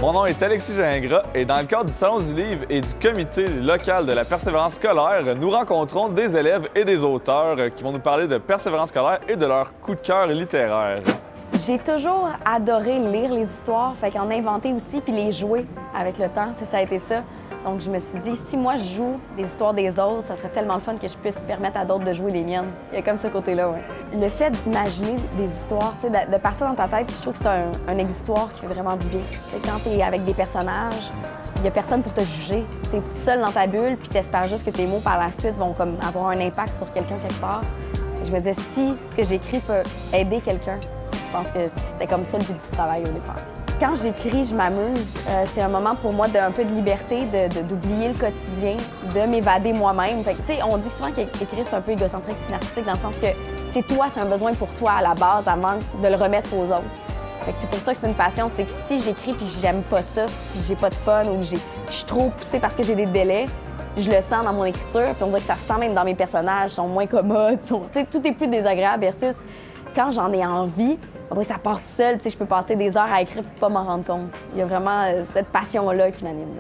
Mon nom est Alexis Gingras et dans le cadre du Salon du livre et du comité local de la persévérance scolaire, nous rencontrons des élèves et des auteurs qui vont nous parler de persévérance scolaire et de leur coup de cœur littéraire. J'ai toujours adoré lire les histoires, fait qu'en inventer aussi puis les jouer avec le temps, ça a été ça. Donc je me suis dit, si moi je joue des histoires des autres, ça serait tellement le fun que je puisse permettre à d'autres de jouer les miennes. Il y a comme ce côté-là, ouais. Le fait d'imaginer des histoires, de partir dans ta tête, je trouve que c'est un exutoire qui fait vraiment du bien. C'est quand tu es avec des personnages, il n'y a personne pour te juger. Tu es tout seul dans ta bulle, puis tu espères juste que tes mots par la suite vont comme avoir un impact sur quelqu'un quelque part. Et je me disais, si ce que j'écris peut aider quelqu'un, je pense que c'était comme ça le but du travail au départ. Quand j'écris, je m'amuse. C'est un moment pour moi d'un peu de liberté, d'oublier le quotidien, de m'évader moi-même. Fait que, tu sais, on dit souvent qu'écrire, c'est un peu égocentrique et narcissique dans le sens que c'est toi, c'est un besoin pour toi à la base avant de le remettre aux autres. Fait que c'est pour ça que c'est une passion, c'est que si j'écris puis j'aime pas ça, puis j'ai pas de fun ou je suis trop poussée parce que j'ai des délais, je le sens dans mon écriture, puis on dirait que ça se sent même dans mes personnages, ils sont moins commodes, tout est plus désagréable versus quand j'en ai envie, on dirait que ça part tout seul, je peux passer des heures à écrire et pas m'en rendre compte. Il y a vraiment cette passion-là qui m'anime.